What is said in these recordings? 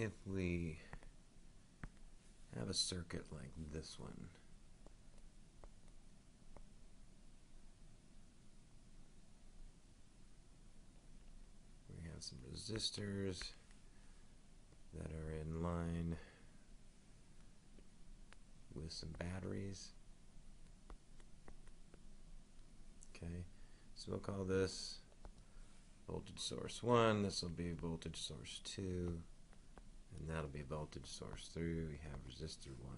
if we have a circuit like this one, we have some resistors that are in line with some batteries. Okay, so we'll call this voltage source 1, this will be voltage source 2, and that'll be voltage source 3. We have resistor 1,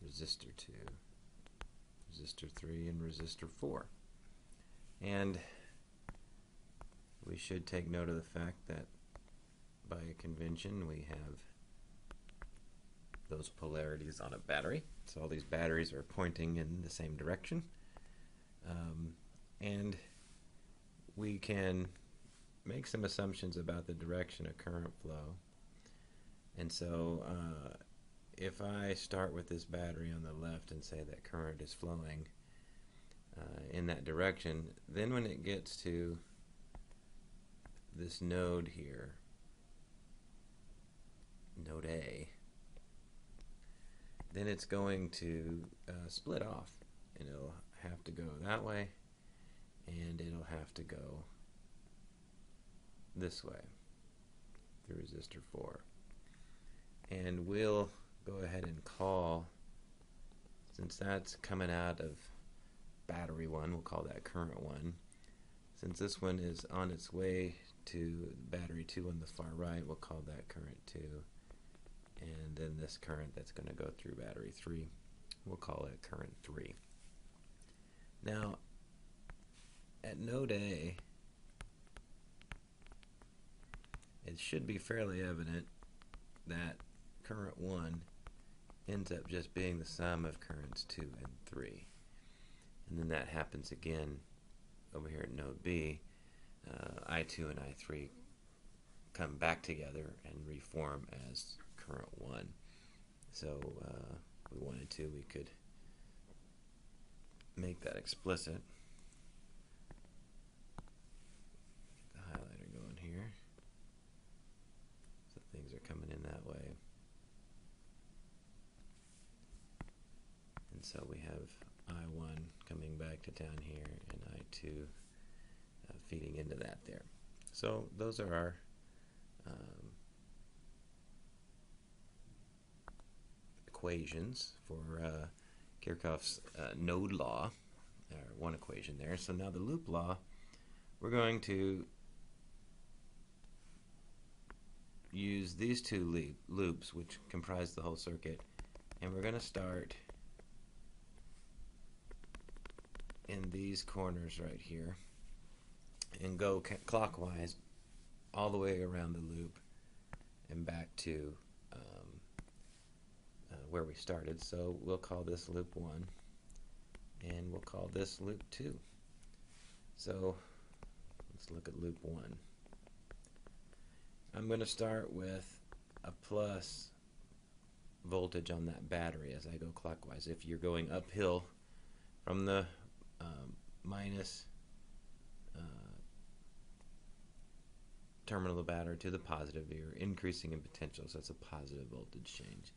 resistor 2, resistor 3, and resistor 4. And we should take note of the fact that by convention we have those polarities on a battery. So all these batteries are pointing in the same direction. And we can make some assumptions about the direction of current flow. And so if I start with this battery on the left and say that current is flowing in that direction, then when it gets to this node here, node A, then it's going to split off, and it'll have to go that way, and it'll have to go this way through resistor 4. And we'll go ahead and call, since that's coming out of battery 1, we'll call that current 1. Since this one is on its way to battery 2 on the far right, we'll call that current 2. And then this current that's going to go through battery 3, we'll call it current 3. Now, at node A, it should be fairly evident that current 1 ends up just being the sum of currents 2 and 3. And then that happens again over here at node B. I2 and I3 come back together and reform as current 1. So if we wanted to, we could make that explicit. Get the highlighter going here. So things are coming in that way. And so we have I1 coming back to down here and I2 feeding into that there. So those are our equations for Kirchhoffs node law, or one equation there. So now the loop law, we're going to use these two loops which comprise the whole circuit, and we're going to start in these corners right here and go clockwise all the way around the loop and back to where we started. So we'll call this loop 1 and we'll call this loop 2. So let's look at loop 1. I'm going to start with a plus voltage on that battery as I go clockwise. If you're going uphill from the minus terminal of the battery to the positive, you're increasing in potential, so it's a positive voltage change.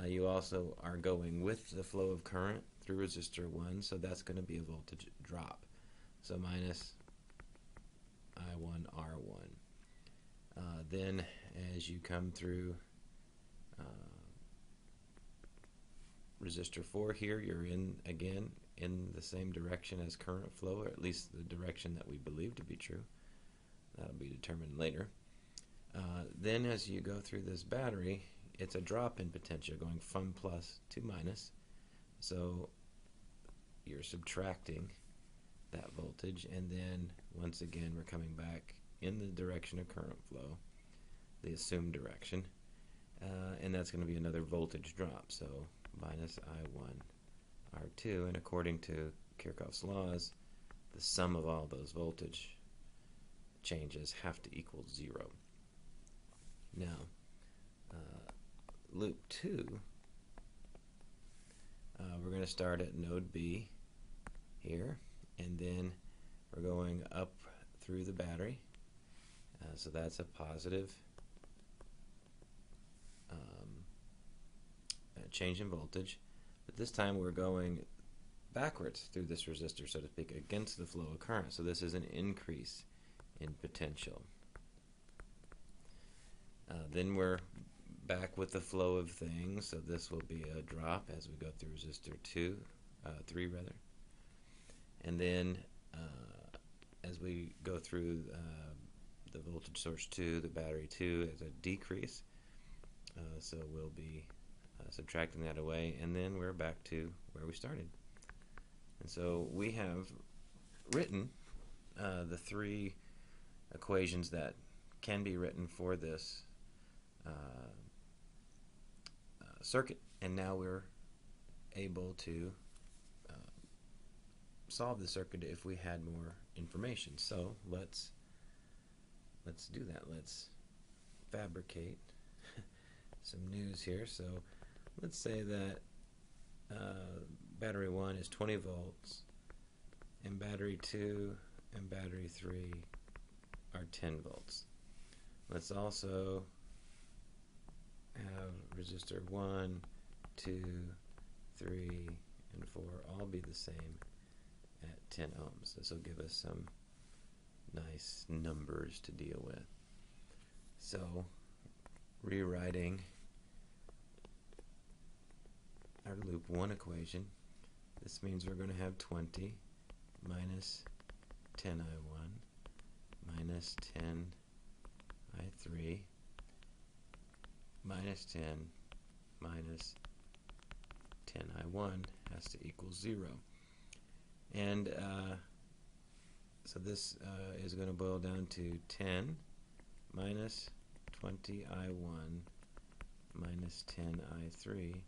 You also are going with the flow of current through resistor 1, so that's going to be a voltage drop. So minus I1 R1. Then as you come through resistor 4 here, you're again in the same direction as current flow, or at least the direction that we believe to be true. That'll be determined later. Then as you go through this battery, it's a drop in potential going from plus to minus. So you're subtracting that voltage, and then once again we're coming back in the direction of current flow, the assumed direction, and that's going to be another voltage drop. So minus I1 R2, and according to Kirchhoffs laws, the sum of all those voltage changes have to equal 0. Now, loop 2, we're going to start at node B here, and then we're going up through the battery. So that's a positive change in voltage, but this time we're going backwards through this resistor, so to speak, against the flow of current. So this is an increase in potential. Then we're back with the flow of things, so this will be a drop as we go through resistor 3 rather. And then as we go through the voltage source 2, the battery 2, as a decrease. So we'll be subtracting that away, and then we're back to where we started. And so we have written the 3 equations that can be written for this circuit, and now we're able to solve the circuit if we had more information. So let's do that. Let's fabricate some news here. So let's say that battery 1 is 20 volts, and battery 2 and battery 3 are 10 volts. Let's also have resistor 1, 2, 3, and 4 all be the same at 10 ohms. This will give us some nice numbers to deal with. So, rewriting our loop 1 equation, this means we're going to have 20 minus 10I1 minus 10I3 minus 10 minus 10I1 has to equal 0. And so this is going to boil down to 10 minus 20I1 minus 10I3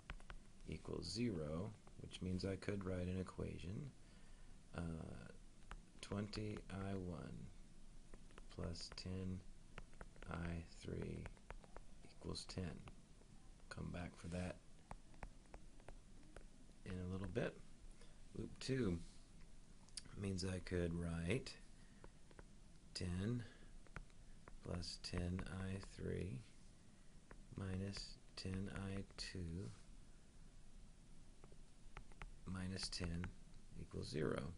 equals 0, which means I could write an equation 20I1 plus 10I3 equals 10. Come back for that in a little bit. Loop 2 means I could write 10 plus 10I3 minus 10I2 minus 10 equals 0.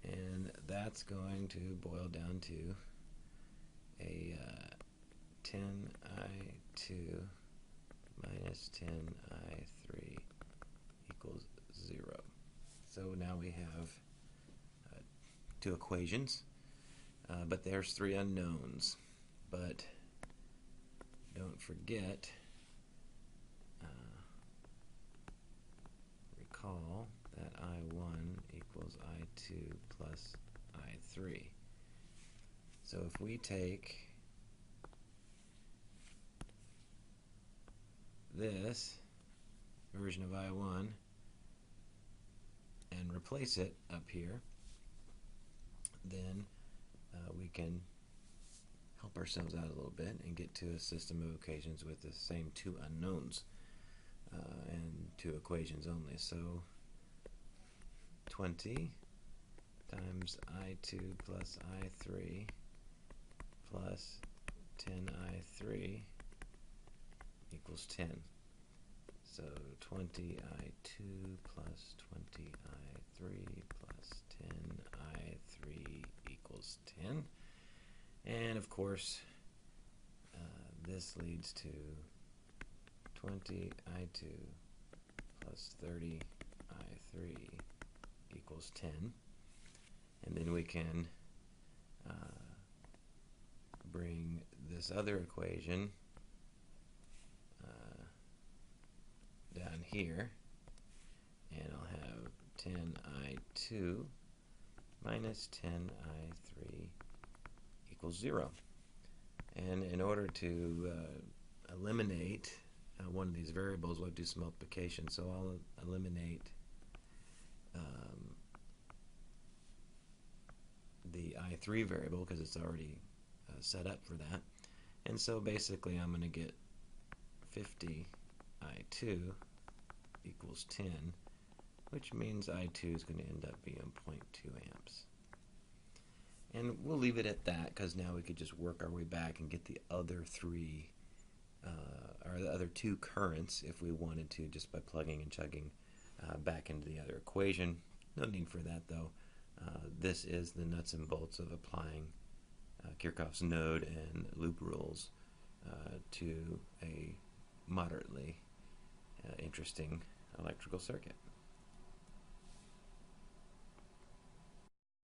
And that's going to boil down to a 10I2 minus 10I3 equals 0. So now we have 2 equations, but there's 3 unknowns. But don't forget, recall that I1 equals I2 plus I3. So if we take this version of I1 and replace it up here, then we can help ourselves out a little bit and get to a system of equations with the same 2 unknowns and 2 equations only. So 20 times I2 plus I3 plus 10I3 equals 10. So 20I2 plus 20I3 plus 10I3 equals 10. And of course, this leads to 20I2 plus 30I3 equals 10. And then we can bring this other equation down here, and I'll have 10I2 minus 10I3 equals 0. And in order to eliminate one of these variables, we'll do some multiplication. So I'll eliminate the I3 variable because it's already set up for that. And so basically I'm going to get 50I2 equals 10, which means I2 is going to end up being 0.2 amps. And we'll leave it at that because now we could just work our way back and get the other 3, our the other two currents if we wanted to, just by plugging and chugging back into the other equation. No need for that, though. This is the nuts and bolts of applying Kirchhoffs node and loop rules to a moderately interesting electrical circuit.